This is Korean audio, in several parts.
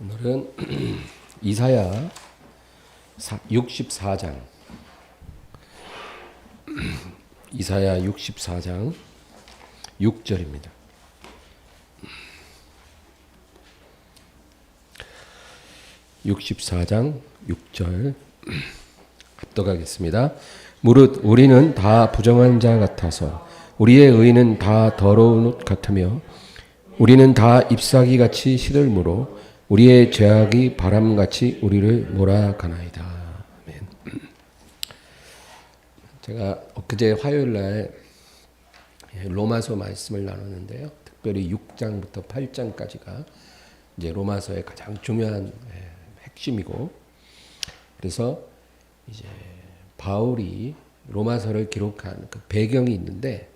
오늘은 이사야 64장 이사야 64장 6절입니다. (64장 6절) 합독하겠습니다. 무릇 우리는 다 부정한 자 같아서 우리의 의는 다 더러운 옷 같으며 우리는 다 잎사귀같이 시들므로 우리의 죄악이 바람같이 우리를 몰아가나이다. 아멘. 제가 엊그제 화요일날 로마서 말씀을 나눴는데요. 특별히 6장부터 8장까지가 이제 로마서의 가장 중요한 핵심이고, 그래서 이제 바울이 로마서를 기록한 그 배경이 있는데,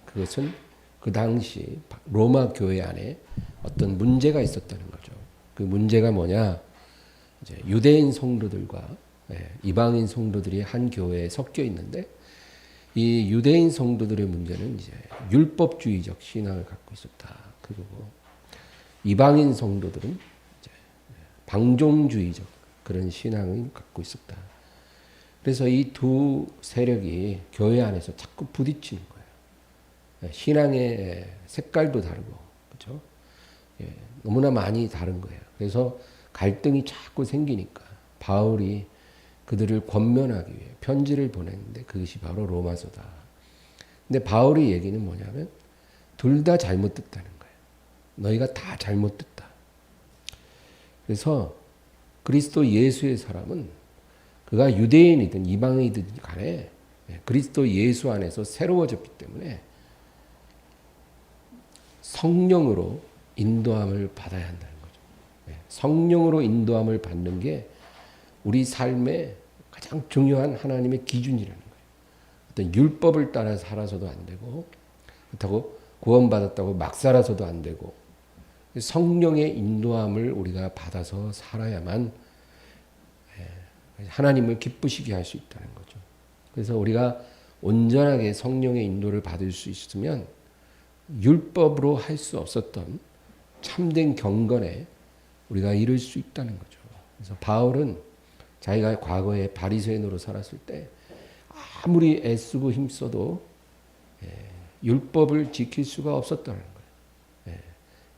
그것은 그 당시 로마 교회 안에 어떤 문제가 있었다는 거죠. 그 문제가 뭐냐? 이제 유대인 성도들과 이방인 성도들이 한 교회에 섞여 있는데, 이 유대인 성도들의 문제는 이제 율법주의적 신앙을 갖고 있었다. 그리고 이방인 성도들은 이제 방종주의적 그런 신앙을 갖고 있었다. 그래서 이 두 세력이 교회 안에서 자꾸 부딪히는 거예요. 신앙의 색깔도 다르고, 그렇죠? 너무나 많이 다른 거예요. 그래서 갈등이 자꾸 생기니까 바울이 그들을 권면하기 위해 편지를 보냈는데, 그것이 바로 로마서다. 근데 바울의 얘기는 뭐냐면 둘 다 잘못 듣다는 거예요. 너희가 다 잘못 듣다. 그래서 그리스도 예수의 사람은 그가 유대인이든 이방인이든 간에 그리스도 예수 안에서 새로워졌기 때문에 성령으로 인도함을 받아야 한다는 거죠. 성령으로 인도함을 받는 게 우리 삶의 가장 중요한 하나님의 기준이라는 거예요. 어떤 율법을 따라 살아서도 안 되고, 그렇다고 구원받았다고 막 살아서도 안 되고, 성령의 인도함을 우리가 받아서 살아야만 하나님을 기쁘시게 할 수 있다는 거죠. 그래서 우리가 온전하게 성령의 인도를 받을 수 있으면 율법으로 할 수 없었던 참된 경건에 우리가 이룰 수 있다는 거죠. 그래서 바울은 자기가 과거에 바리새인으로 살았을 때 아무리 애쓰고 힘써도 율법을 지킬 수가 없었다는 거예요.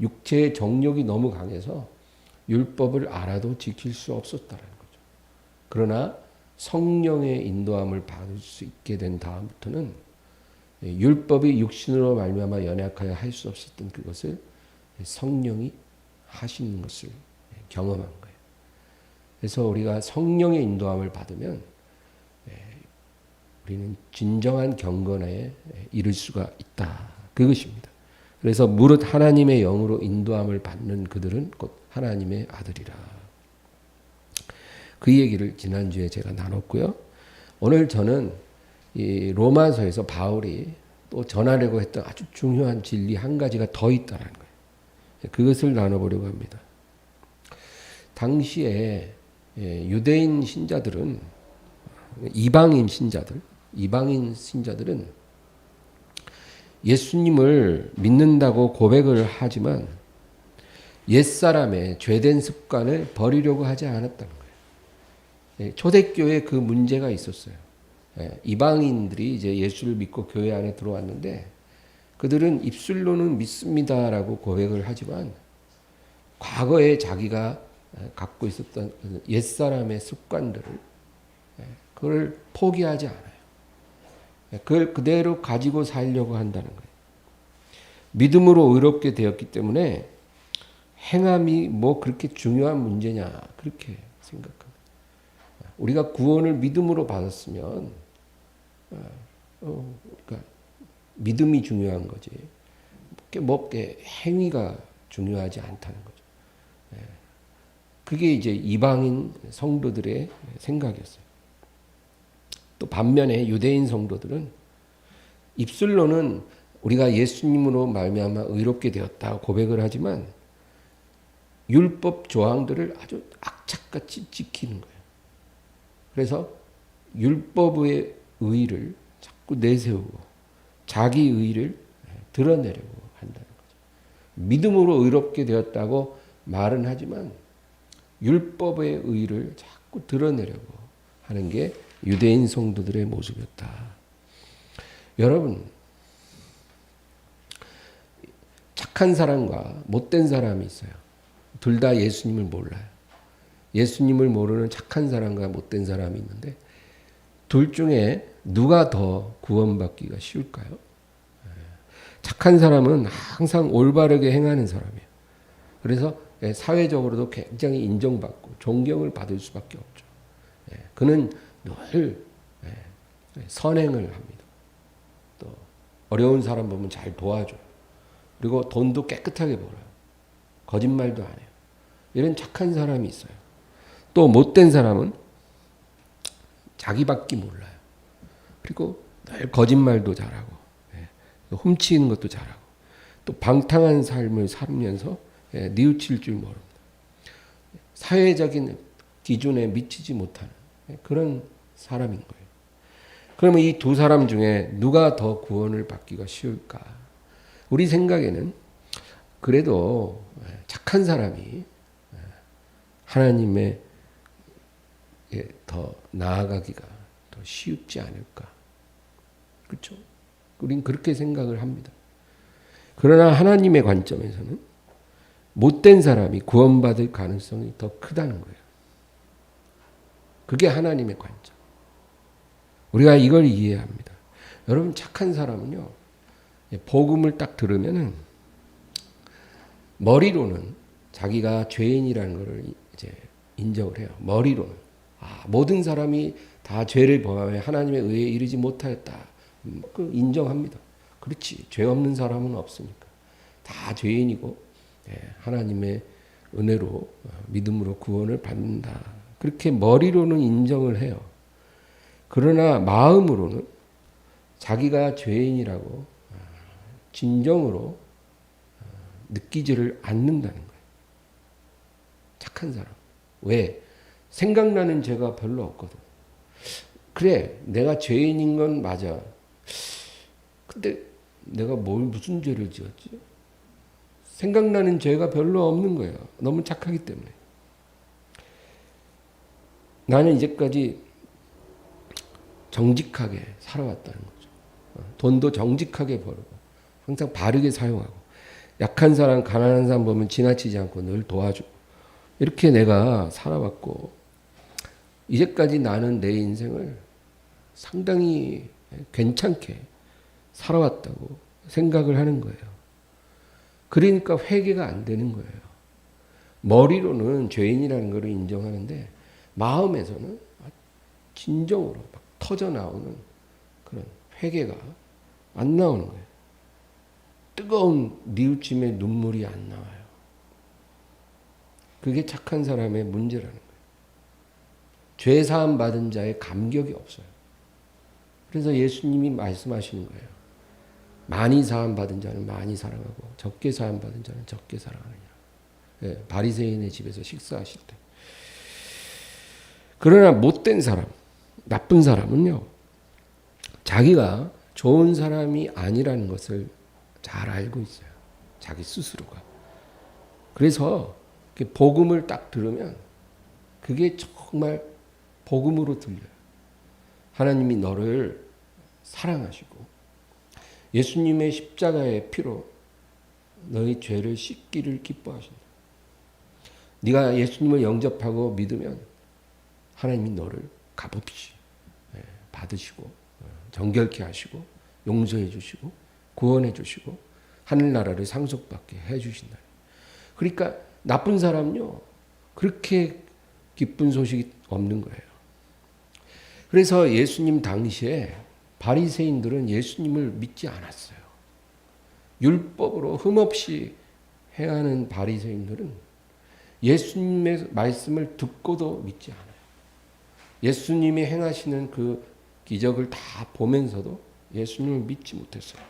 육체의 정욕이 너무 강해서 율법을 알아도 지킬 수 없었다는 거죠. 그러나 성령의 인도함을 받을 수 있게 된 다음부터는 율법이 육신으로 말미암아 연약하여 할 수 없었던 그것을 성령이 하시는 것을 경험한 거예요. 그래서 우리가 성령의 인도함을 받으면 우리는 진정한 경건에 이를 수가 있다. 그것입니다. 그래서 무릇 하나님의 영으로 인도함을 받는 그들은 곧 하나님의 아들이라. 그 얘기를 지난주에 제가 나눴고요. 오늘 저는 이 로마서에서 바울이 또 전하려고 했던 아주 중요한 진리 한 가지가 더 있다는 거예요. 그것을 나눠보려고 합니다. 당시에 유대인 신자들은 이방인 신자들은 예수님을 믿는다고 고백을 하지만 옛사람의 죄된 습관을 버리려고 하지 않았다는 거예요. 초대교회에 그 문제가 있었어요. 이방인들이 이제 예수를 믿고 교회 안에 들어왔는데, 그들은 입술로는 믿습니다라고 고백을 하지만 과거에 자기가 갖고 있었던 옛사람의 습관들을 그걸 포기하지 않아요. 그걸 그대로 가지고 살려고 한다는 거예요. 믿음으로 의롭게 되었기 때문에 행함이 뭐 그렇게 중요한 문제냐, 그렇게 생각합니다. 우리가 구원을 믿음으로 받았으면 그러니까 믿음이 중요한 거지, 뭐 행위가 중요하지 않다는 거죠. 그게 이제 이방인 성도들의 생각이었어요. 또 반면에 유대인 성도들은 입술로는 우리가 예수님으로 말미암아 의롭게 되었다 고백을 하지만 율법 조항들을 아주 악착같이 지키는 거예요. 그래서 율법의 의를 자꾸 내세우고 자기 의를 드러내려고 한다는 거죠. 믿음으로 의롭게 되었다고 말은 하지만 율법의 의를 자꾸 드러내려고 하는 게 유대인 성도들의 모습이었다. 여러분, 착한 사람과 못된 사람이 있어요. 둘 다 예수님을 몰라요. 예수님을 모르는 착한 사람과 못된 사람이 있는데 둘 중에 누가 더 구원받기가 쉬울까요? 착한 사람은 항상 올바르게 행하는 사람이에요. 그래서 사회적으로도 굉장히 인정받고 존경을 받을 수밖에 없죠. 그는 늘 선행을 합니다. 또 어려운 사람 보면 잘 도와줘요. 그리고 돈도 깨끗하게 벌어요. 거짓말도 안 해요. 이런 착한 사람이 있어요. 또 못된 사람은 자기밖에 몰라요. 그리고 늘 거짓말도 잘하고 훔치는 것도 잘하고 또 방탕한 삶을 살면서 뉘우칠 줄 모릅니다. 사회적인 기준에 미치지 못하는 그런 사람인 거예요. 그러면 이 두 사람 중에 누가 더 구원을 받기가 쉬울까? 우리 생각에는 그래도 착한 사람이 하나님의 더 나아가기가 더 쉽지 않을까? 그렇죠? 우린 그렇게 생각을 합니다. 그러나 하나님의 관점에서는 못된 사람이 구원받을 가능성이 더 크다는 거예요. 그게 하나님의 관점. 우리가 이걸 이해해야 합니다. 여러분, 착한 사람은요, 복음을 딱 들으면은 머리로는 자기가 죄인이라는 것을 이제 인정을 해요. 머리로는. 모든 사람이 다 죄를 범하여 하나님의 의에 이르지 못하였다. 그 인정합니다. 그렇지. 죄 없는 사람은 없으니까. 다 죄인이고 하나님의 은혜로 믿음으로 구원을 받는다. 그렇게 머리로는 인정을 해요. 그러나 마음으로는 자기가 죄인이라고 진정으로 느끼지를 않는다는 거예요. 착한 사람. 왜? 생각나는 죄가 별로 없거든. 그래, 내가 죄인인 건 맞아. 근데 내가 무슨 죄를 지었지? 생각나는 죄가 별로 없는 거예요. 너무 착하기 때문에. 나는 이제까지 정직하게 살아왔다는 거죠. 돈도 정직하게 벌고 항상 바르게 사용하고 약한 사람, 가난한 사람 보면 지나치지 않고 늘 도와주고 이렇게 내가 살아왔고 이제까지 나는 내 인생을 상당히 괜찮게 살아왔다고 생각을 하는 거예요. 그러니까 회개가 안 되는 거예요. 머리로는 죄인이라는 것을 인정하는데 마음에서는 진정으로 막 터져 나오는 그런 회개가 안 나오는 거예요. 뜨거운 뉘우침의 눈물이 안 나와요. 그게 착한 사람의 문제라는 거예요. 죄 사함 받은 자의 감격이 없어요. 그래서 예수님이 말씀하시는 거예요. 많이 사함 받은 자는 많이 사랑하고 적게 사함 받은 자는 적게 사랑하느니라. 바리새인의 집에서 식사하실 때. 그러나 못된 사람, 나쁜 사람은요, 자기가 좋은 사람이 아니라는 것을 잘 알고 있어요. 자기 스스로가. 그래서 복음을 딱 들으면 그게 정말 복음으로 들려요. 하나님이 너를 사랑하시고 예수님의 십자가의 피로 너의 죄를 씻기를 기뻐하신다. 네가 예수님을 영접하고 믿으면 하나님이 너를 값없이 받으시고 정결케 하시고 용서해 주시고 구원해 주시고 하늘나라를 상속받게 해 주신다. 그러니까 나쁜 사람은요 그렇게 기쁜 소식이 없는 거예요. 그래서 예수님 당시에 바리새인들은 예수님을 믿지 않았어요. 율법으로 흠없이 행하는 바리새인들은 예수님의 말씀을 듣고도 믿지 않아요. 예수님이 행하시는 그 기적을 다 보면서도 예수님을 믿지 못했어요.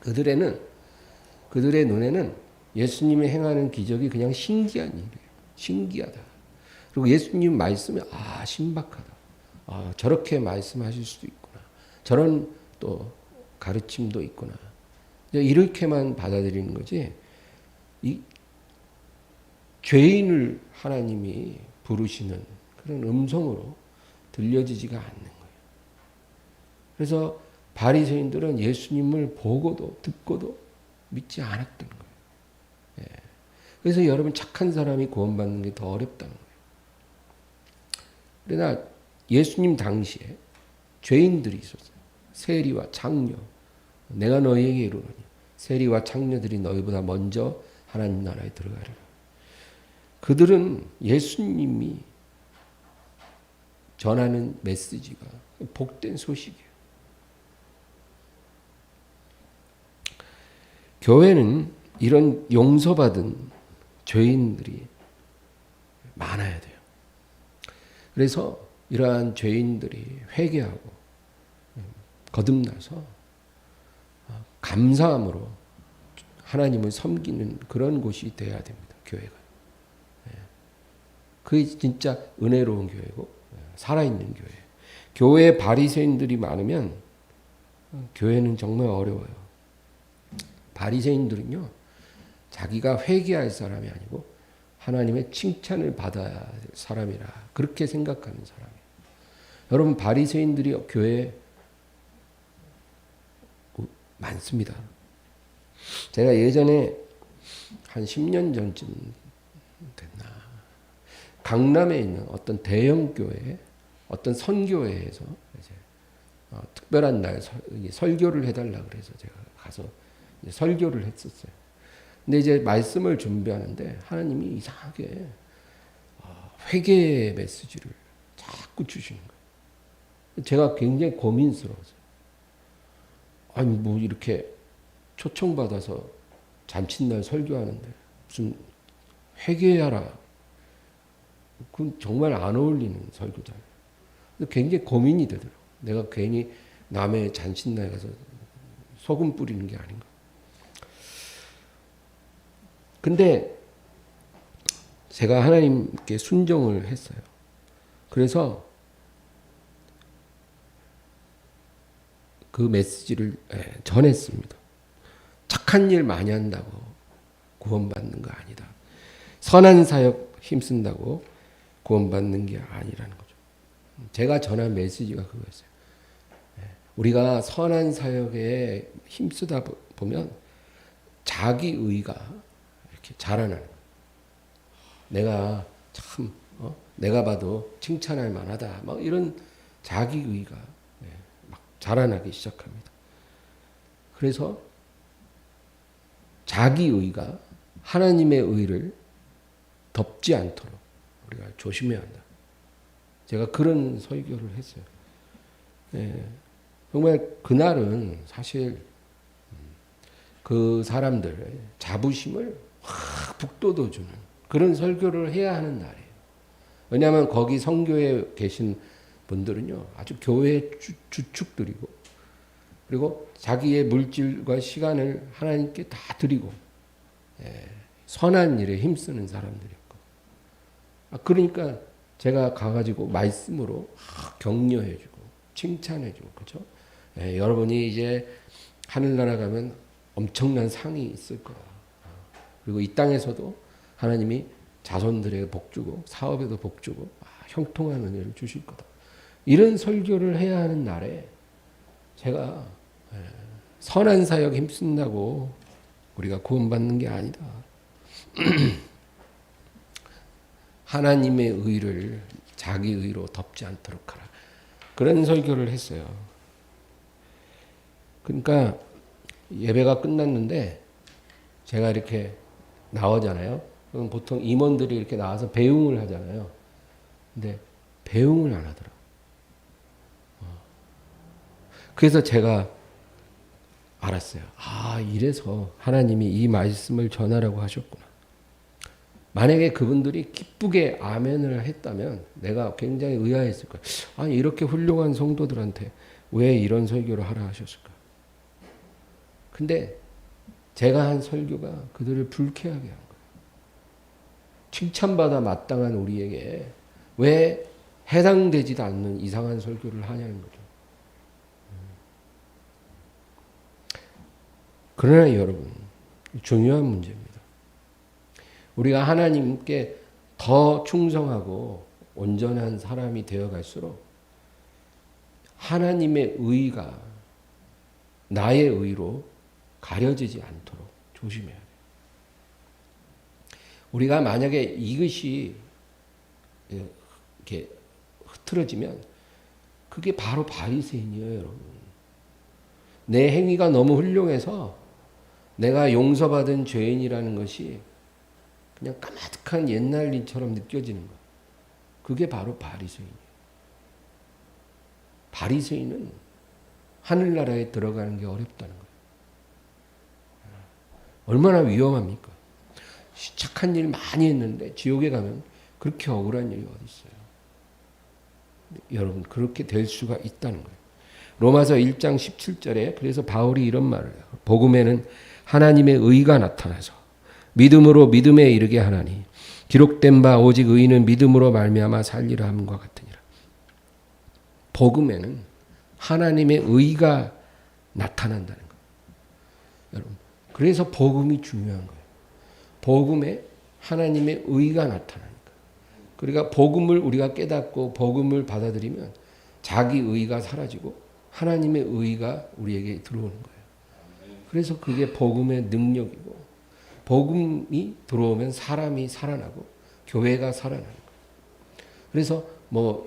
그들의 눈에는 예수님이 행하는 기적이 그냥 신기한 일이에요. 신기하다. 그리고 예수님 말씀이 신박하다. 저렇게 말씀하실 수도 있구나. 저런 또 가르침도 있구나. 이렇게만 받아들이는 거지. 죄인을 하나님이 부르시는 그런 음성으로 들려지지가 않는 거예요. 그래서 바리새인들은 예수님을 보고도 듣고도 믿지 않았던 거예요. 예. 그래서 여러분 착한 사람이 구원받는 게 더 어렵다는 거예요. 그러나 예수님 당시에 죄인들이 있었어요. 세리와 창녀. 내가 너희에게 이르노니 세리와 창녀들이 너희보다 먼저 하나님 나라에 들어가리라. 그들은 예수님이 전하는 메시지가 복된 소식이에요. 교회는 이런 용서받은 죄인들이 많아야 돼요. 그래서 이러한 죄인들이 회개하고 거듭나서 감사함으로 하나님을 섬기는 그런 곳이 돼야 됩니다. 교회가. 그게 진짜 은혜로운 교회고 살아있는 교회. 교회에 바리새인들이 많으면 교회는 정말 어려워요. 바리새인들은요, 자기가 회개할 사람이 아니고 하나님의 칭찬을 받아야 될 사람이라 그렇게 생각하는 사람이에요. 여러분, 바리새인들이 교회에 많습니다. 제가 예전에 한 10년 전쯤 됐나, 강남에 있는 어떤 대형 교회, 어떤 선교회에서 이제 특별한 날 설교를 해달라 그래서 제가 가서 설교를 했었어요. 근데 이제 말씀을 준비하는데 하나님이 이상하게 회개의 메시지를 자꾸 주시는 거예요. 제가 굉장히 고민스러웠어요. 아니 뭐 이렇게 초청받아서 잔칫날 설교하는데 무슨 회개하라. 그건 정말 안 어울리는 설교잖아요. 굉장히 고민이 되더라고요. 내가 괜히 남의 잔칫날 가서 소금 뿌리는 게 아닌가. 근데 제가 하나님께 순종을 했어요. 그래서 그 메시지를 전했습니다. 착한 일 많이 한다고 구원받는 거 아니다. 선한 사역 힘쓴다고 구원받는 게 아니라는 거죠. 제가 전한 메시지가 그거였어요. 우리가 선한 사역에 힘쓰다 보면 자기 의가 이렇게 자라나는 거예요. 내가 참 내가 봐도 칭찬할 만하다. 막 이런 자기 의가 막 자라나기 시작합니다. 그래서 자기 의가 하나님의 의를 덮지 않도록 우리가 조심해야 한다. 제가 그런 설교를 했어요. 정말 그날은 사실 그 사람들의 자부심을 확 북돋워주는 그런 설교를 해야 하는 날이에요. 왜냐하면 거기 성교에 계신 분들은요, 아주 교회의 주축들이고, 그리고 자기의 물질과 시간을 하나님께 다 드리고, 선한 일에 힘쓰는 사람들이었고, 그러니까 제가 가가지고 말씀으로 격려해주고, 칭찬해주고, 그죠? 여러분이 이제 하늘나라 가면 엄청난 상이 있을 거야. 그리고 이 땅에서도 하나님이 자손들에게 복 주고 사업에도 복 주고 형통한 은혜를 주실 거다. 이런 설교를 해야 하는 날에 제가 선한 사역 힘쓴다고 우리가 구원받는 게 아니다. 하나님의 의를 자기 의로 덮지 않도록 하라. 그런 설교를 했어요. 그러니까 예배가 끝났는데 제가 이렇게 나오잖아요. 그럼 보통 임원들이 이렇게 나와서 배웅을 하잖아요. 근데 배웅을 안 하더라고요. 그래서 제가 알았어요. 아, 이래서 하나님이 이 말씀을 전하라고 하셨구나. 만약에 그분들이 기쁘게 아멘을 했다면 내가 굉장히 의아했을 거예요. 아니, 이렇게 훌륭한 성도들한테 왜 이런 설교를 하라 하셨을까? 근데 제가 한 설교가 그들을 불쾌하게 한 거예요. 칭찬받아 마땅한 우리에게 왜 해당되지도 않는 이상한 설교를 하냐는 거죠. 그러나 여러분, 중요한 문제입니다. 우리가 하나님께 더 충성하고 온전한 사람이 되어 갈수록 하나님의 의가 나의 의로 가려지지 않도록 조심해야 돼요. 우리가 만약에 이것이 이렇게 흐트러지면 그게 바로 바리새인이에요, 여러분. 내 행위가 너무 훌륭해서 내가 용서받은 죄인이라는 것이 그냥 까마득한 옛날 일처럼 느껴지는 거. 그게 바로 바리새인이에요. 바리새인은 하늘나라에 들어가는 게 어렵다는 거예요. 얼마나 위험합니까? 착한 일 많이 했는데 지옥에 가면 그렇게 억울한 일이 어디 있어요? 여러분, 그렇게 될 수가 있다는 거예요. 로마서 1장 17절에 그래서 바울이 이런 말을 해요. 복음에는 하나님의 의가 나타나서 믿음으로 믿음에 이르게 하나니 기록된 바 오직 의인은 믿음으로 말미암아 살리라 함과 같으니라. 복음에는 하나님의 의가 나타난다는 거예요. 여러분, 그래서 복음이 중요한 거예요. 복음에 하나님의 의가 나타나니까. 그러니까 복음을 우리가 깨닫고 복음을 받아들이면 자기 의가 사라지고 하나님의 의가 우리에게 들어오는 거예요. 그래서 그게 복음의 능력이고 복음이 들어오면 사람이 살아나고 교회가 살아나는 거예요. 그래서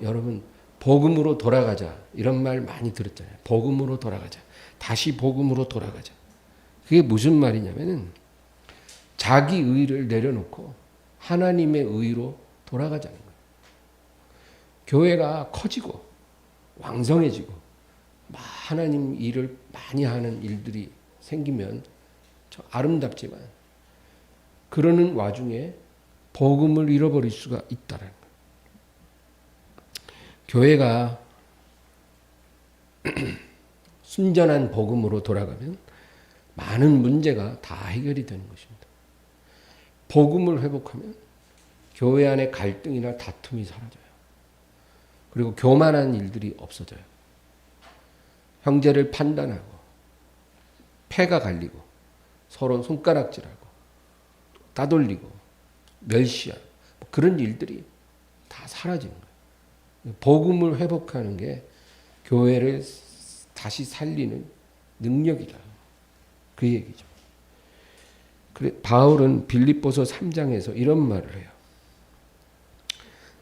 여러분 복음으로 돌아가자 이런 말 많이 들었잖아요. 복음으로 돌아가자. 다시 복음으로 돌아가자. 그게 무슨 말이냐면은 자기 의를 내려놓고 하나님의 의로 돌아가자는 거예요. 교회가 커지고 왕성해지고 하나님 일을 많이 하는 일들이 생기면 아름답지만 그러는 와중에 복음을 잃어버릴 수가 있다는 거예요. 교회가 순전한 복음으로 돌아가면 많은 문제가 다 해결이 되는 것입니다. 복음을 회복하면 교회 안에 갈등이나 다툼이 사라져요. 그리고 교만한 일들이 없어져요. 형제를 판단하고 패가 갈리고 서로 손가락질하고 따돌리고 멸시하고 그런 일들이 다 사라지는 거예요. 복음을 회복하는 게 교회를 다시 살리는 능력이다. 그 얘기죠. 그래, 바울은 빌립보서 3장에서 이런 말을 해요.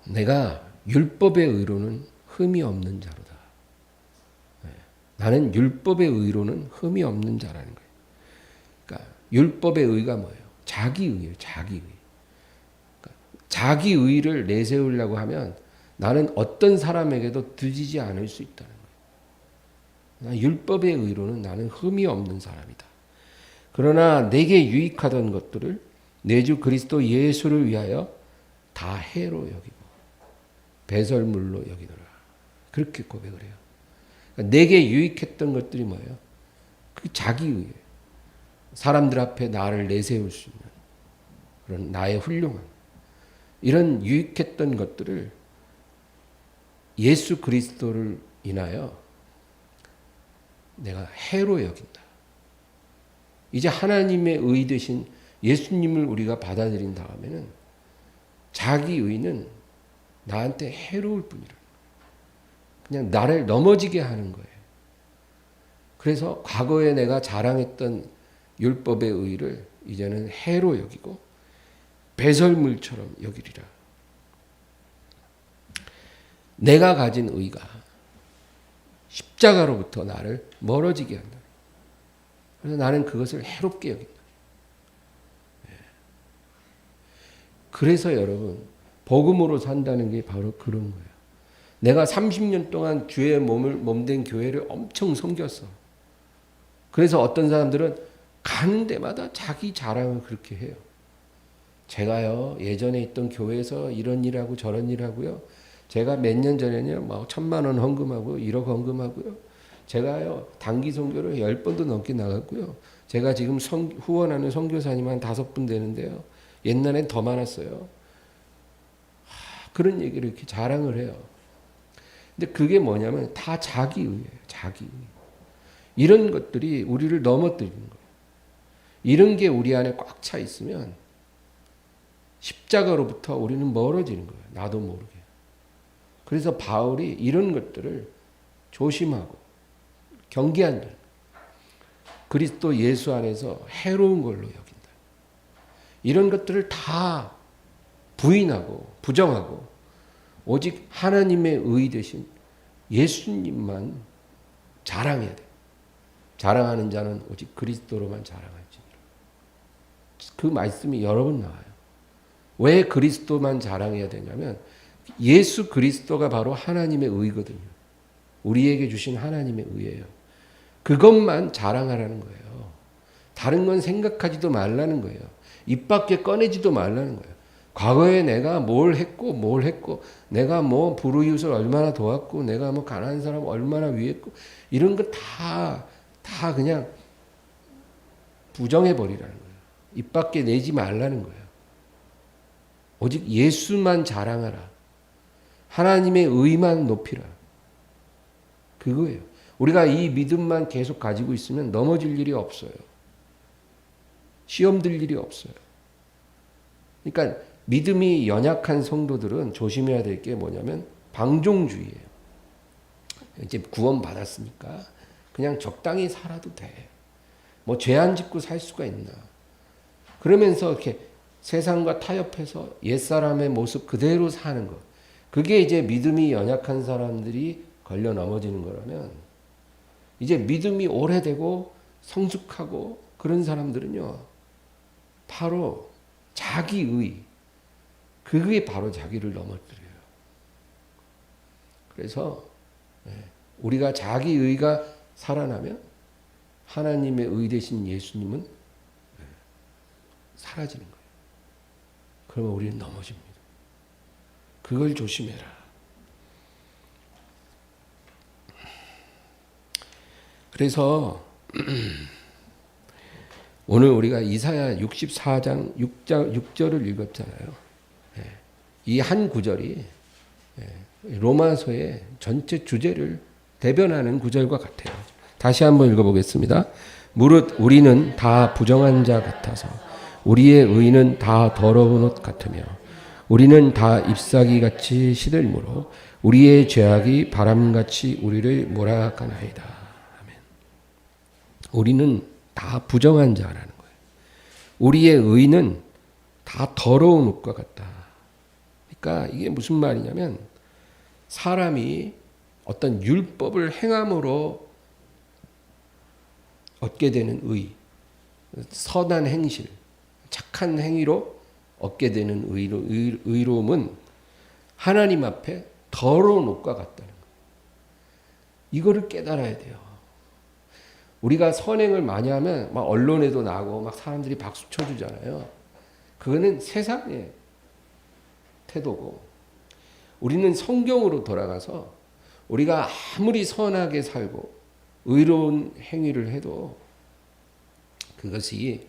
내가 율법의 의로는 흠이 없는 자로다. 나는 율법의 의로는 흠이 없는 자라는 거예요. 그러니까 율법의 의가 뭐예요? 자기 의예요. 자기 의. 그러니까 자기 의를 내세우려고 하면 나는 어떤 사람에게도 드지지 않을 수 있다는 거예요. 율법의 의로는 나는 흠이 없는 사람이다. 그러나 내게 유익하던 것들을 내 주 그리스도 예수를 위하여 다 해로 여기고 배설물로 여기노라. 그렇게 고백을 해요. 그러니까 내게 유익했던 것들이 뭐예요? 그 자기 의예요. 사람들 앞에 나를 내세울 수 있는 그런 나의 훌륭함. 이런 유익했던 것들을 예수 그리스도를 인하여 내가 해로 여긴다. 이제 하나님의 의 되신 예수님을 우리가 받아들인 다음에는 자기 의는 나한테 해로울 뿐이라. 그냥 나를 넘어지게 하는 거예요. 그래서 과거에 내가 자랑했던 율법의 의를 이제는 해로 여기고 배설물처럼 여기리라. 내가 가진 의가 십자가로부터 나를 멀어지게 한다. 그래서 나는 그것을 해롭게 여긴다. 그래서 여러분 복음으로 산다는 게 바로 그런 거예요. 내가 30년 동안 주의 몸된 교회를 엄청 섬겼어. 그래서 어떤 사람들은 가는 데마다 자기 자랑을 그렇게 해요. 제가요 예전에 있던 교회에서 이런 일하고 저런 일하고요. 제가 몇 년 전에는요 1,000만 원 헌금하고 1억 헌금하고요. 제가요 단기 선교를 10번도 넘게 나갔고요. 제가 지금 후원하는 선교사님 한 5분 되는데요. 옛날엔 더 많았어요. 그런 얘기를 이렇게 자랑을 해요. 근데 그게 뭐냐면 다 자기 의예요. 자기 의. 이런 것들이 우리를 넘어뜨리는 거예요. 이런 게 우리 안에 꽉 차 있으면 십자가로부터 우리는 멀어지는 거예요. 나도 모르게. 그래서 바울이 이런 것들을 조심하고 경계한다. 그리스도 예수 안에서 해로운 걸로 여긴다. 이런 것들을 다 부인하고 부정하고 오직 하나님의 의 되신 예수님만 자랑해야 돼. 자랑하는 자는 오직 그리스도로만 자랑할지니라. 그 말씀이 여러 번 나와요. 왜 그리스도만 자랑해야 되냐면 예수 그리스도가 바로 하나님의 의거든요. 우리에게 주신 하나님의 의예요. 그것만 자랑하라는 거예요. 다른 건 생각하지도 말라는 거예요. 입 밖에 꺼내지도 말라는 거예요. 과거에 내가 뭘 했고, 내가 뭐 불우이웃을 얼마나 도왔고, 내가 뭐 가난한 사람 얼마나 위했고, 이런 거 다 그냥 부정해버리라는 거예요. 입 밖에 내지 말라는 거예요. 오직 예수만 자랑하라. 하나님의 의만 높이라. 그거예요. 우리가 이 믿음만 계속 가지고 있으면 넘어질 일이 없어요. 시험 들 일이 없어요. 그러니까 믿음이 연약한 성도들은 조심해야 될 게 뭐냐면 방종주의예요. 이제 구원 받았으니까 그냥 적당히 살아도 돼. 뭐 죄 안 짓고 살 수가 있나. 그러면서 이렇게 세상과 타협해서 옛사람의 모습 그대로 사는 것. 그게 이제 믿음이 연약한 사람들이 걸려 넘어지는 거라면 이제 믿음이 오래되고 성숙하고 그런 사람들은요. 바로 자기의, 그게 바로 자기를 넘어뜨려요. 그래서 우리가 자기의가 살아나면 하나님의 의 되신 예수님은 사라지는 거예요. 그러면 우리는 넘어집니다. 그걸 조심해라. 그래서 오늘 우리가 이사야 64장 6절을 읽었잖아요. 이 한 구절이 로마서의 전체 주제를 대변하는 구절과 같아요. 다시 한번 읽어보겠습니다. 무릇 우리는 다 부정한 자 같아서 우리의 의는 다 더러운 옷 같으며 우리는 다 잎사귀같이 시들므로 우리의 죄악이 바람같이 우리를 몰아가나이다. 아멘. 우리는 다 부정한 자라는 거예요. 우리의 의는 다 더러운 옷과 같다. 그러니까 이게 무슨 말이냐면 사람이 어떤 율법을 행함으로 얻게 되는 의, 선한 행실, 착한 행위로 얻게 되는 의로움은 하나님 앞에 더러운 옷과 같다는 거예요. 이거를 깨달아야 돼요. 우리가 선행을 많이 하면 막 언론에도 나고 막 사람들이 박수 쳐주잖아요. 그거는 세상의 태도고 우리는 성경으로 돌아가서 우리가 아무리 선하게 살고 의로운 행위를 해도 그것이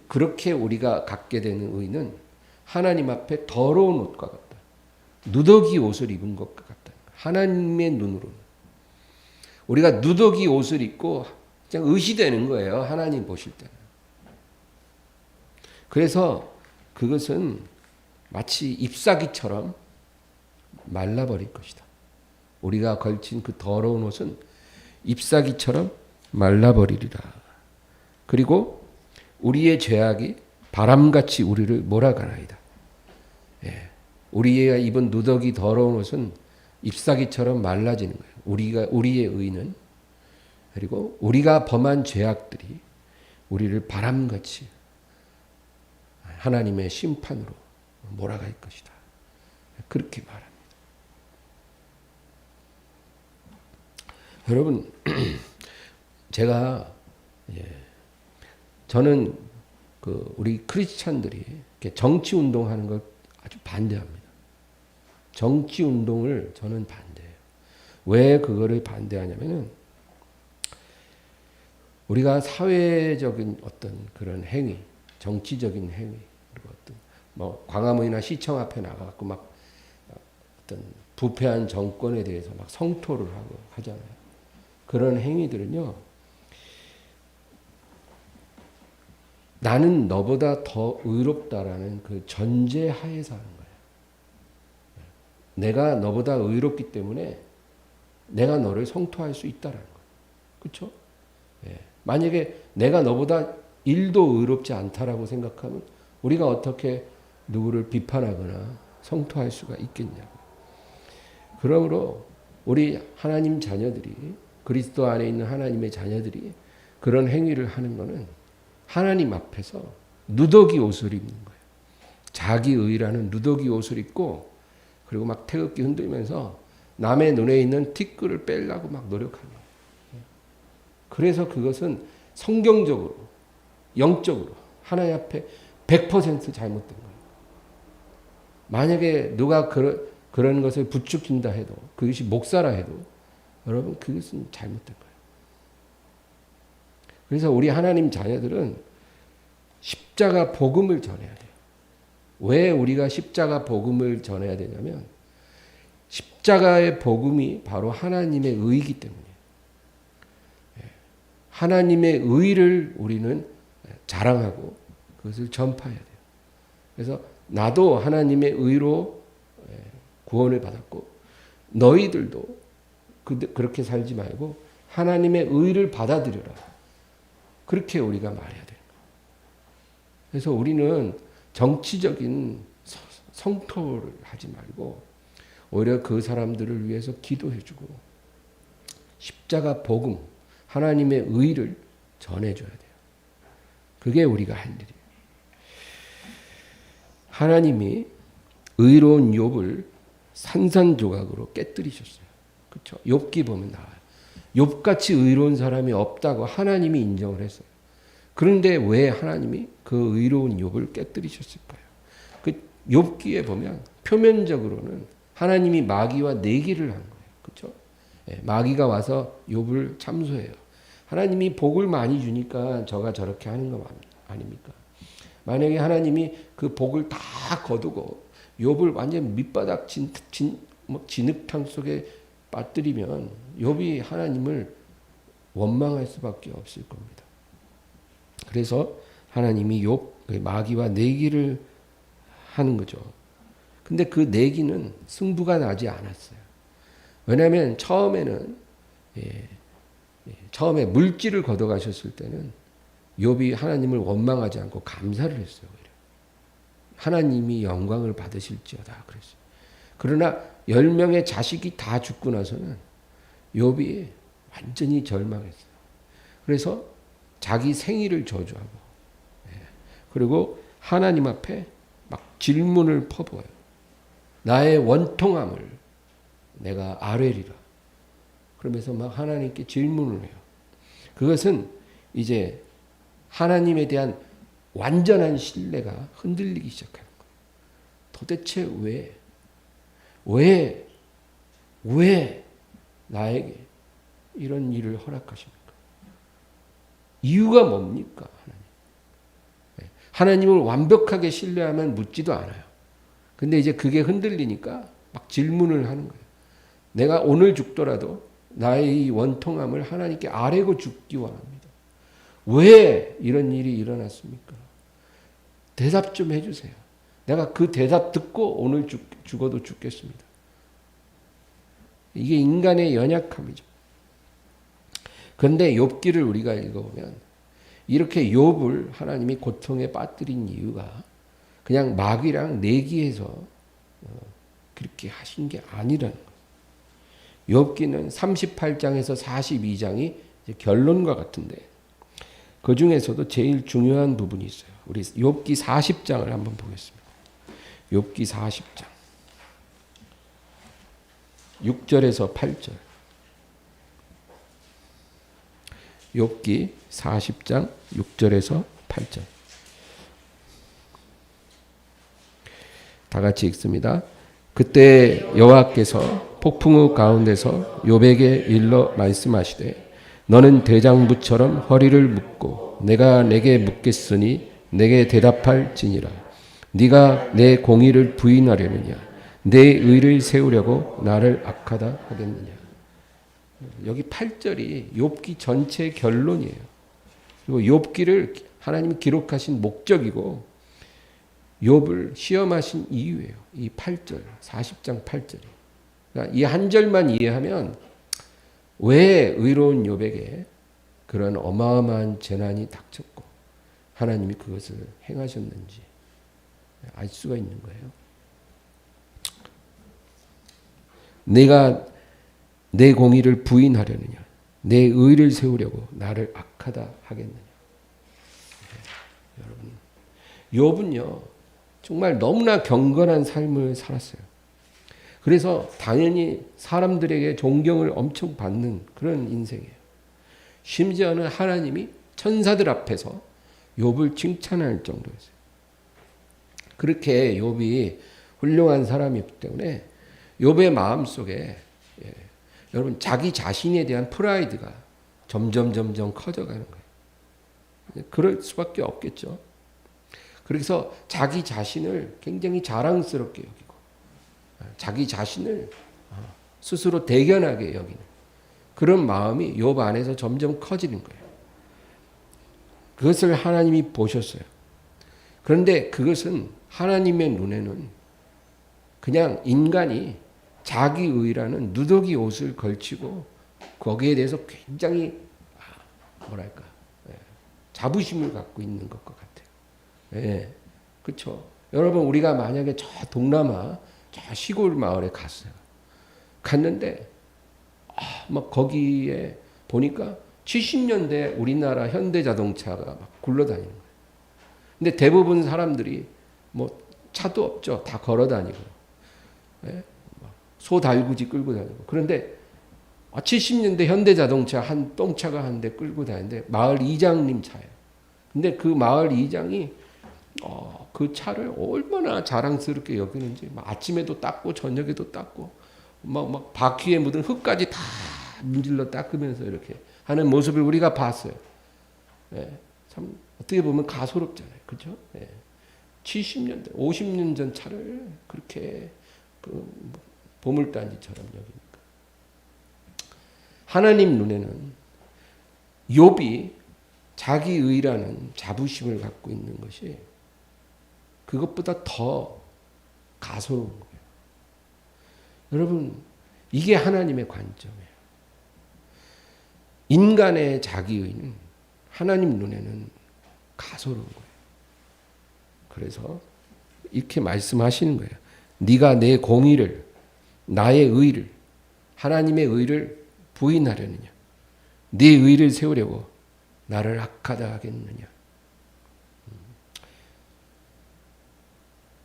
그렇게 우리가 갖게 되는 의는 하나님 앞에 더러운 옷과 같다. 누더기 옷을 입은 것과 같다. 하나님의 눈으로는. 우리가 누더기 옷을 입고 그냥 의시되는 거예요. 하나님 보실 때는. 그래서 그것은 마치 잎사귀처럼 말라버릴 것이다. 우리가 걸친 그 더러운 옷은 잎사귀처럼 말라버리리라. 그리고 우리의 죄악이 바람같이 우리를 몰아가나이다. 우리가 입은 누더기 더러운 옷은 잎사귀처럼 말라지는 거예요. 우리의 의는. 그리고 우리가 범한 죄악들이 우리를 바람같이 하나님의 심판으로 몰아갈 것이다. 그렇게 말합니다. 여러분, 제가 저는 우리 크리스찬들이 정치 운동하는 걸 아주 반대합니다. 정치 운동을 저는 반대해요. 왜 그거를 반대하냐면은 우리가 사회적인 어떤 그런 행위, 정치적인 행위, 그리고 어떤 뭐 광화문이나 시청 앞에 나가갖고 막 어떤 부패한 정권에 대해서 막 성토를 하고 하잖아요. 그런 행위들은요, 나는 너보다 더 의롭다라는 그 전제 하에서 하는 거예요. 내가 너보다 의롭기 때문에 내가 너를 성토할 수 있다라는 거예요. 그렇죠? 예. 만약에 내가 너보다 1도 의롭지 않다라고 생각하면 우리가 어떻게 누구를 비판하거나 성토할 수가 있겠냐고. 그러므로 우리 하나님 자녀들이, 그리스도 안에 있는 하나님의 자녀들이 그런 행위를 하는 것은 하나님 앞에서 누더기 옷을 입는 거예요. 자기 의라는 누더기 옷을 입고 그리고 막 태극기 흔들면서 남의 눈에 있는 티끌을 빼려고 막 노력하는 거예요. 그래서 그것은 성경적으로, 영적으로 하나님 앞에 100% 잘못된 거예요. 만약에 누가 그런 것을 부추긴다 해도, 그것이 목사라 해도 여러분 그것은 잘못된 거예요. 그래서 우리 하나님 자녀들은 십자가 복음을 전해야 돼요. 왜 우리가 십자가 복음을 전해야 되냐면 십자가의 복음이 바로 하나님의 의이기 때문이에요. 하나님의 의를 우리는 자랑하고 그것을 전파해야 돼요. 그래서 나도 하나님의 의로 구원을 받았고 너희들도 그렇게 살지 말고 하나님의 의를 받아들여라. 그렇게 우리가 말해야 돼요. 그래서 우리는 정치적인 성토를 하지 말고 오히려 그 사람들을 위해서 기도해주고 십자가 복음, 하나님의 의를 전해줘야 돼요. 그게 우리가 할 일이에요. 하나님이 의로운 욥을 산산조각으로 깨뜨리셨어요. 그렇죠? 욥기 보면 나와요. 욥같이 의로운 사람이 없다고 하나님이 인정을 했어요. 그런데 왜 하나님이 그 의로운 욥을 깨뜨리셨을까요? 그 욥기에 보면 표면적으로는 하나님이 마귀와 내기를 한 거예요. 그렇죠? 예, 마귀가 와서 욥을 참소해요. 하나님이 복을 많이 주니까 저가 저렇게 하는 거 아닙니까? 만약에 하나님이 그 복을 다 거두고 욥을 완전 밑바닥 진흙탕 속에 빠뜨리면 욥이 하나님을 원망할 수밖에 없을 겁니다. 그래서 하나님이 욥 마귀와 내기를 하는 거죠. 근데 그 내기는 승부가 나지 않았어요. 왜냐하면 처음에 물질을 걷어가셨을 때는 욥이 하나님을 원망하지 않고 감사를 했어요. 하나님이 영광을 받으실지어다 그랬어요. 그러나 10명의 자식이 다 죽고 나서는 욥이 완전히 절망했어요. 그래서 자기 생일을 저주하고 그리고 하나님 앞에 막 질문을 퍼부어요. 나의 원통함을 내가 아뢰리라. 그러면서 막 하나님께 질문을 해요. 그것은 이제 하나님에 대한 완전한 신뢰가 흔들리기 시작하는 거예요. 도대체 왜 나에게 이런 일을 허락하십니까? 이유가 뭡니까? 하나님을 완벽하게 신뢰하면 묻지도 않아요. 근데 이제 그게 흔들리니까 막 질문을 하는 거예요. 내가 오늘 죽더라도 나의 이 원통함을 하나님께 아뢰고 죽기 원합니다. 왜 이런 일이 일어났습니까? 대답 좀 해주세요. 내가 그 대답 듣고 오늘 죽어도 죽겠습니다. 이게 인간의 연약함이죠. 그런데 욥기를 우리가 읽어보면 이렇게 욥을 하나님이 고통에 빠뜨린 이유가 그냥 마귀랑 내기해서 그렇게 하신 게 아니라는 거예요. 욥기는 38장에서 42장이 결론과 같은데 그 중에서도 제일 중요한 부분이 있어요. 우리 욥기 40장을 한번 보겠습니다. 욥기 40장 6절에서 8절. 욥기 40장 6절에서 8절. 다 같이 읽습니다. 그때 여호와께서 폭풍우 가운데서 욥에게 일러 말씀하시되 너는 대장부처럼 허리를 묶고 내가 내게 묻겠으니 내게 대답할지니라. 네가 내 공의를 부인하려느냐 내 의를 세우려고 나를 악하다 하겠느냐. 여기 8절이 욥기 전체의 결론이에요. 그리고 욥기를 하나님이 기록하신 목적이고 욥을 시험하신 이유예요. 이 8절, 40장 8절이. 그러니까 이 한 절만 이해하면 왜 의로운 욥에게 그런 어마어마한 재난이 닥쳤고 하나님이 그것을 행하셨는지 알 수가 있는 거예요. 내가 내 공의를 부인하려느냐, 내 의를 세우려고 나를 악하다 하겠느냐. 여러분, 욥은요 정말 너무나 경건한 삶을 살았어요. 그래서 당연히 사람들에게 존경을 엄청 받는 그런 인생이에요. 심지어는 하나님이 천사들 앞에서 욥을 칭찬할 정도였어요. 그렇게 욥이 훌륭한 사람이었기 때문에 욥의 마음속에 여러분 자기 자신에 대한 프라이드가 점점 커져가는 거예요. 그럴 수밖에 없겠죠. 그래서 자기 자신을 굉장히 자랑스럽게 여기고 자기 자신을 스스로 대견하게 여기는 그런 마음이 욥 안에서 점점 커지는 거예요. 그것을 하나님이 보셨어요. 그런데 그것은 하나님의 눈에는 그냥 인간이 자기의라는 누더기 옷을 걸치고 거기에 대해서 굉장히 뭐랄까 자부심을 갖고 있는 것과 같아요. 예, 그렇죠. 여러분 우리가 만약에 저 동남아 저 시골 마을에 갔는데 막 거기에 보니까 70년대 우리나라 현대자동차가 막 굴러다니는 거예요. 근데 대부분 사람들이 뭐 차도 없죠. 다 걸어 다니고 소 달구지 끌고 다니고. 그런데 70년대 현대자동차 한 똥차가 한 대 끌고 다니는데 마을 이장님 차예요. 근데 그 마을 이장이 그 차를 얼마나 자랑스럽게 여기는지 아침에도 닦고 저녁에도 닦고 막 바퀴에 묻은 흙까지 다 문질러 닦으면서 이렇게 하는 모습을 우리가 봤어요. 참 어떻게 보면 가소롭잖아요. 그렇죠? 70년대, 50년 전 차를 그렇게 보물단지처럼 여기니까. 하나님 눈에는 욥이 자기의라는 자부심을 갖고 있는 것이 그것보다 더 가소로운 거예요. 여러분, 이게 하나님의 관점이에요. 인간의 자기의는 하나님 눈에는 가소로운 거예요. 그래서 이렇게 말씀하시는 거예요. 네가 내 공의를, 나의 의를, 하나님의 의를 부인하려느냐? 네 의를 세우려고 나를 악하다 하겠느냐?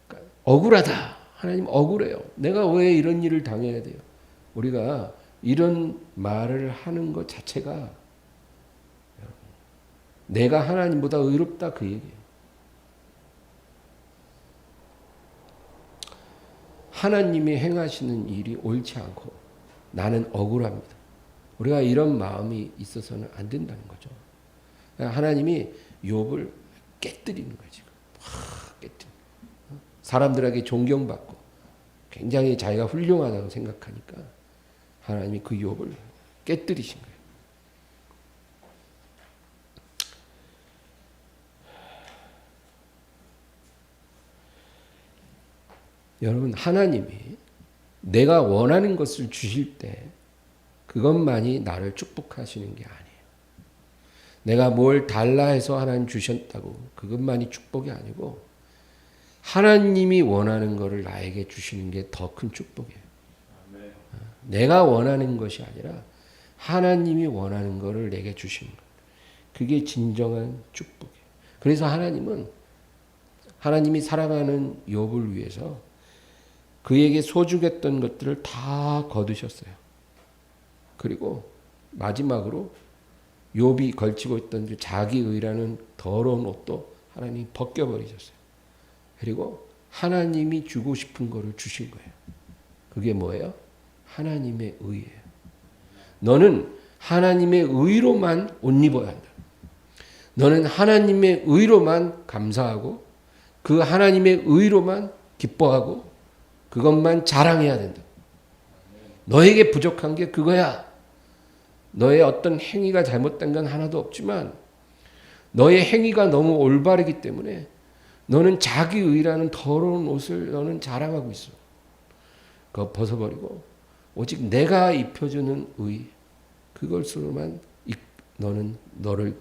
그러니까 억울하다. 하나님 억울해요. 내가 왜 이런 일을 당해야 돼요? 우리가 이런 말을 하는 것 자체가 내가 하나님보다 의롭다 그 얘기예요. 하나님이 행하시는 일이 옳지 않고 나는 억울합니다. 우리가 이런 마음이 있어서는 안 된다는 거죠. 하나님이 욥을 깨뜨리는 거예요. 지금 깨뜨리는 거예요. 사람들에게 존경받고 굉장히 자기가 훌륭하다고 생각하니까 하나님이 그 욥을 깨뜨리신 거예요. 여러분, 하나님이 내가 원하는 것을 주실 때 그것만이 나를 축복하시는 게 아니에요. 내가 뭘 달라 해서 하나님 주셨다고 그것만이 축복이 아니고 하나님이 원하는 것을 나에게 주시는 게 더 큰 축복이에요. 내가 원하는 것이 아니라 하나님이 원하는 것을 내게 주시는 것. 그게 진정한 축복이에요. 그래서 하나님이 사랑하는 욥을 위해서 그에게 소중했던 것들을 다 거두셨어요. 그리고 마지막으로 욥이 걸치고 있던 자기의라는 더러운 옷도 하나님이 벗겨버리셨어요. 그리고 하나님이 주고 싶은 것을 주신 거예요. 그게 뭐예요? 하나님의 의예요. 너는 하나님의 의로만 옷 입어야 한다. 너는 하나님의 의로만 감사하고 그 하나님의 의로만 기뻐하고 그것만 자랑해야 된다. 너에게 부족한 게 그거야. 너의 어떤 행위가 잘못된 건 하나도 없지만 너의 행위가 너무 올바르기 때문에 너는 자기의라는 더러운 옷을 너는 자랑하고 있어. 그거 벗어버리고 오직 내가 입혀주는 의, 그것으로만 너는 너를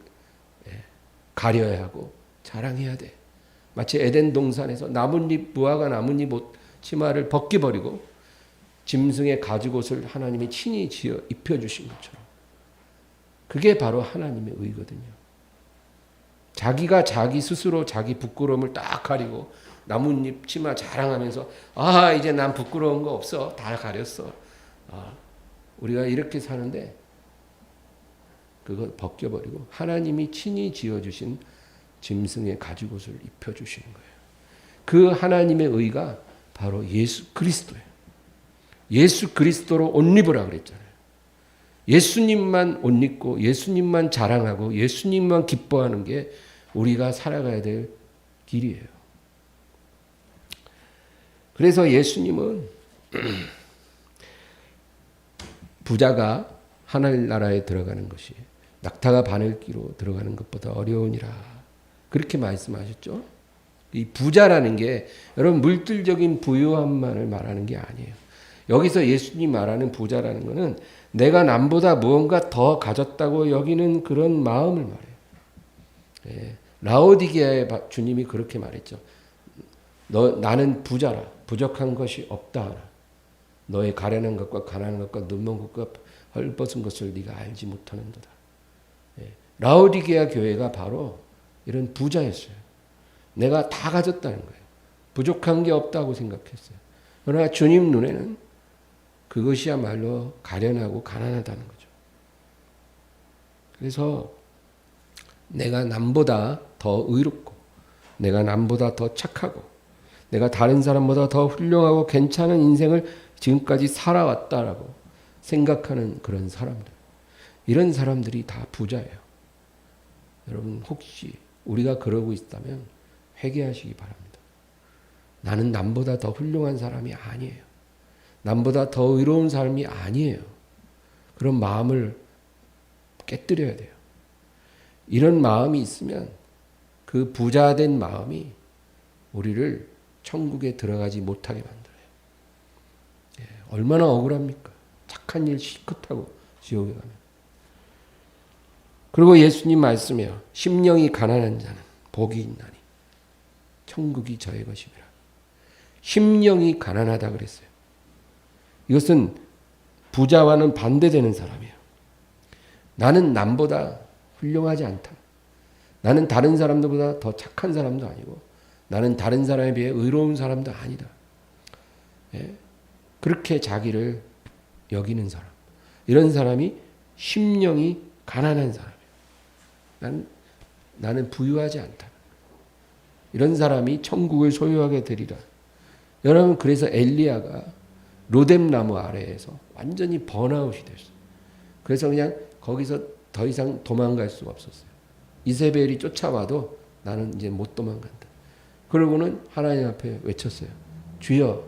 가려야 하고 자랑해야 돼. 마치 에덴 동산에서 나뭇잎, 무화과 나뭇잎 옷 치마를 벗겨버리고 짐승의 가죽옷을 하나님이 친히 지어 입혀주신 것처럼, 그게 바로 하나님의 의거든요. 자기가 자기 스스로 자기 부끄러움을 딱 가리고 나뭇잎 치마 자랑하면서 이제 난 부끄러운 거 없어, 다 가렸어. 우리가 이렇게 사는데 그거 벗겨버리고 하나님이 친히 지어주신 짐승의 가죽옷을 입혀주시는 거예요. 그 하나님의 의가 바로 예수 그리스도예요. 예수 그리스도로 옷 입으라 그랬잖아요. 예수님만 옷 입고 예수님만 자랑하고 예수님만 기뻐하는 게 우리가 살아가야 될 길이에요. 그래서 예수님은 부자가 하늘나라에 들어가는 것이 낙타가 바늘기로 들어가는 것보다 어려우니라, 그렇게 말씀하셨죠. 이 부자라는 게 여러분 물질적인 부유함만을 말하는 게 아니에요. 여기서 예수님 말하는 부자라는 것은 내가 남보다 무언가 더 가졌다고 여기는 그런 마음을 말해요. 라오디게아의 주님이 그렇게 말했죠. 나는 부자라, 부족한 것이 없다 하나. 너의 가련한 것과 가난한 것과 눈먼 것과 헐벗은 것을 네가 알지 못하는도다. 라오디게아 교회가 바로 이런 부자였어요. 내가 다 가졌다는 거예요. 부족한 게 없다고 생각했어요. 그러나 주님 눈에는 그것이야말로 가련하고 가난하다는 거죠. 그래서 내가 남보다 더 의롭고 내가 남보다 더 착하고 내가 다른 사람보다 더 훌륭하고 괜찮은 인생을 지금까지 살아왔다라고 생각하는 그런 사람들, 이런 사람들이 다 부자예요. 여러분 혹시 우리가 그러고 있다면 회개하시기 바랍니다. 나는 남보다 더 훌륭한 사람이 아니에요. 남보다 더 의로운 사람이 아니에요. 그런 마음을 깨뜨려야 돼요. 이런 마음이 있으면 그 부자된 마음이 우리를 천국에 들어가지 못하게 만들어요. 얼마나 억울합니까? 착한 일 시컷하고 지옥에 가면. 그리고 예수님 말씀이에요. 심령이 가난한 자는 복이 있나니 천국이 저의 것이니라. 심령이 가난하다 그랬어요. 이것은 부자와는 반대되는 사람이에요. 나는 남보다 훌륭하지 않다. 나는 다른 사람들보다 더 착한 사람도 아니고 나는 다른 사람에 비해 의로운 사람도 아니다. 그렇게 자기를 여기는 사람. 이런 사람이 심령이 가난한 사람이에요. 나는 부유하지 않다. 이런 사람이 천국을 소유하게 되리라. 여러분 그래서 엘리야가 로뎀나무 아래에서 완전히 번아웃이 됐어요. 그래서 그냥 거기서 더 이상 도망갈 수가 없었어요. 이세벨이 쫓아와도 나는 이제 못 도망간다. 그러고는 하나님 앞에 외쳤어요. 주여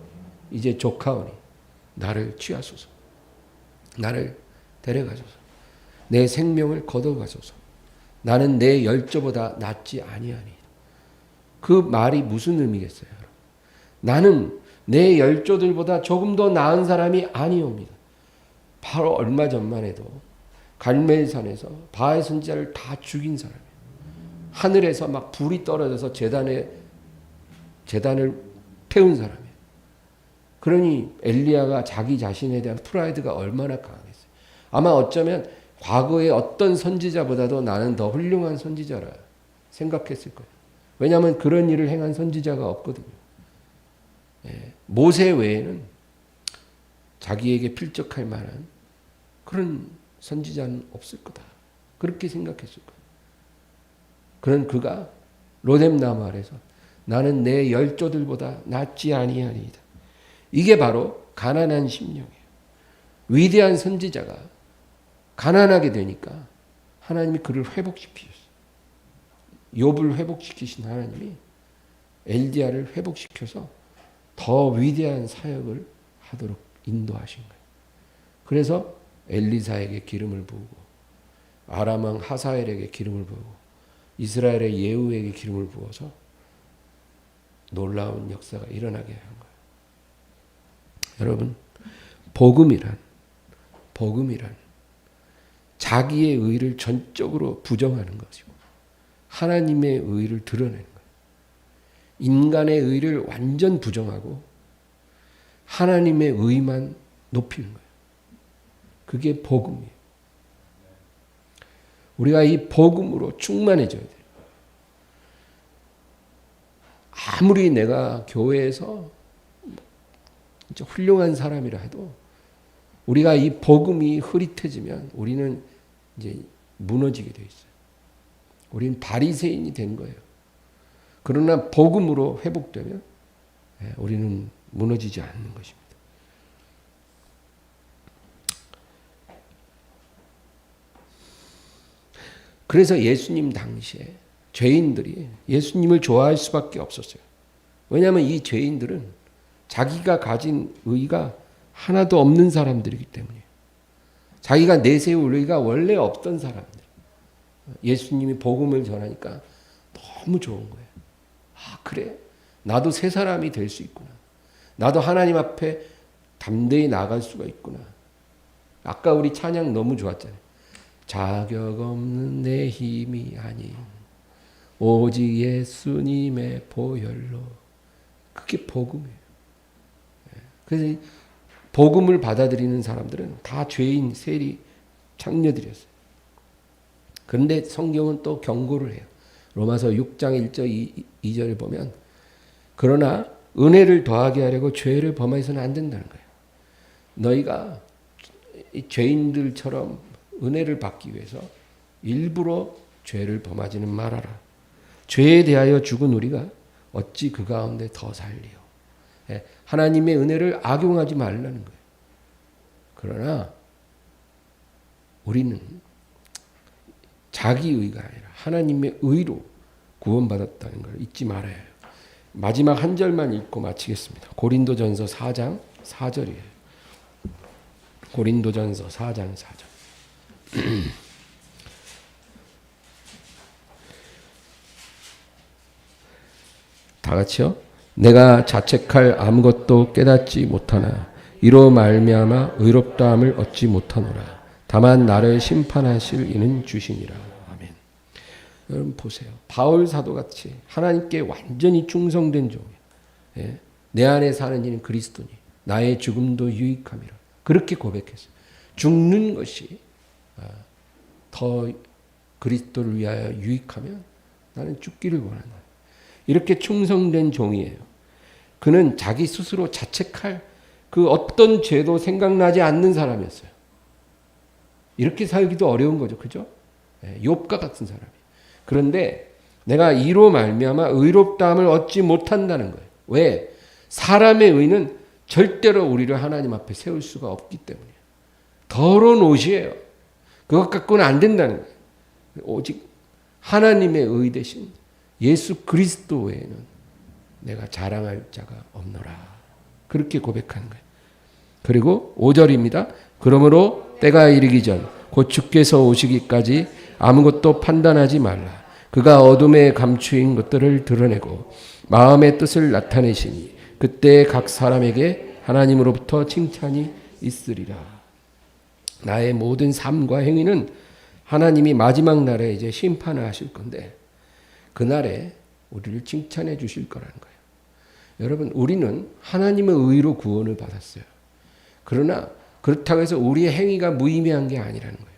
이제 족하오니 나를 취하소서. 나를 데려가소서. 내 생명을 거둬가소서. 나는 내 열조보다 낫지 아니하니. 그 말이 무슨 의미겠어요? 나는 내 열조들보다 조금 더 나은 사람이 아니옵니다. 바로 얼마 전만 해도 갈멜산에서 바알 선지자를 다 죽인 사람이에요. 하늘에서 막 불이 떨어져서 제단을 태운 사람이에요. 그러니 엘리야가 자기 자신에 대한 프라이드가 얼마나 강했어요. 아마 어쩌면 과거의 어떤 선지자보다도 나는 더 훌륭한 선지자라 생각했을 거예요. 왜냐하면 그런 일을 행한 선지자가 없거든요. 모세 외에는 자기에게 필적할 만한 그런 선지자는 없을 거다. 그렇게 생각했을 거예요. 그런 그가 로뎀나무 아래서 나는 내 열조들보다 낫지 아니하니이다. 이게 바로 가난한 심령이에요. 위대한 선지자가 가난하게 되니까 하나님이 그를 회복시키셨어요. 욥을 회복시키신 하나님이 엘디야를 회복시켜서 더 위대한 사역을 하도록 인도하신 거예요. 그래서 엘리사에게 기름을 부으고 아람 왕 하사엘에게 기름을 부으고 이스라엘의 예후에게 기름을 부어서 놀라운 역사가 일어나게 한 거예요. 여러분, 복음이란 자기의 의를 전적으로 부정하는 것이고 하나님의 의를 드러내는 거예요. 인간의 의를 완전 부정하고 하나님의 의만 높이는 거예요. 그게 복음이에요. 우리가 이 복음으로 충만해져야 돼요. 아무리 내가 교회에서 진짜 훌륭한 사람이라 해도 우리가 이 복음이 흐릿해지면 우리는 이제 무너지게 돼 있어요. 우리는 바리새인이 된 거예요. 그러나 복음으로 회복되면 우리는 무너지지 않는 것입니다. 그래서 예수님 당시에 죄인들이 예수님을 좋아할 수밖에 없었어요. 왜냐하면 이 죄인들은 자기가 가진 의가 하나도 없는 사람들이기 때문이에요. 자기가 내세울 의가 원래 없던 사람들. 예수님이 복음을 전하니까 너무 좋은 거예요. 아, 그래? 나도 새 사람이 될 수 있구나. 나도 하나님 앞에 담대히 나갈 수가 있구나. 아까 우리 찬양 너무 좋았잖아요. 자격 없는 내 힘이 아닌 오직 예수님의 보혈로. 그게 복음이에요. 그래서 복음을 받아들이는 사람들은 다 죄인, 세리, 창녀들이었어요. 그런데 성경은 또 경고를 해요. 로마서 6장 1절 2절을 보면 그러나 은혜를 더하게 하려고 죄를 범해서는 안 된다는 거예요. 너희가 죄인들처럼 은혜를 받기 위해서 일부러 죄를 범하지는 말아라. 죄에 대하여 죽은 우리가 어찌 그 가운데 더 살리요. 하나님의 은혜를 악용하지 말라는 거예요. 그러나 우리는 자기 의가 아니라 하나님의 의로 구원받았다는 걸 잊지 말아야 해요. 마지막 한 절만 읽고 마치겠습니다. 고린도전서 4장 4절이에요. 고린도전서 4장 4절. 다 같이요. 내가 자책할 아무것도 깨닫지 못하나 이로 말미암아 의롭다함을 얻지 못하노라. 다만 나를 심판하실 이는 주시니라. 아멘. 여러분 보세요. 바울 사도같이 하나님께 완전히 충성된 종이에요. 내 안에 사는 이는 그리스도니 나의 죽음도 유익함이라. 그렇게 고백했어요. 죽는 것이 더 그리스도를 위하여 유익하면 나는 죽기를 원한다. 이렇게 충성된 종이에요. 그는 자기 스스로 자책할 그 어떤 죄도 생각나지 않는 사람이었어요. 이렇게 살기도 어려운 거죠. 그죠? 욥과 같은 사람이에요. 그런데 내가 이로 말미암아 의롭다함을 얻지 못한다는 거예요. 왜? 사람의 의는 절대로 우리를 하나님 앞에 세울 수가 없기 때문이에요. 더러운 옷이에요. 그것 갖고는 안 된다는 거예요. 오직 하나님의 의 대신 예수 그리스도 외에는 내가 자랑할 자가 없노라. 그렇게 고백하는 거예요. 그리고 5절입니다. 그러므로 때가 이르기 전 곧 주께서 오시기까지 아무것도 판단하지 말라. 그가 어둠에 감추인 것들을 드러내고 마음의 뜻을 나타내시니 그때 각 사람에게 하나님으로부터 칭찬이 있으리라. 나의 모든 삶과 행위는 하나님이 마지막 날에 이제 심판을 하실 건데 그날에 우리를 칭찬해 주실 거라는 거예요. 여러분, 우리는 하나님의 의로 구원을 받았어요. 그러나 그렇다고 해서 우리의 행위가 무의미한 게 아니라는 거예요.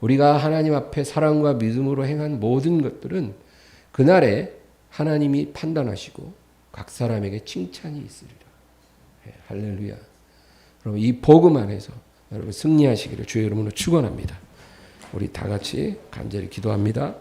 우리가 하나님 앞에 사랑과 믿음으로 행한 모든 것들은 그날에 하나님이 판단하시고 각 사람에게 칭찬이 있으리라. 할렐루야. 여러분, 이 복음 안에서 여러분 승리하시기를 주의 이름으로 축원합니다. 우리 다 같이 간절히 기도합니다.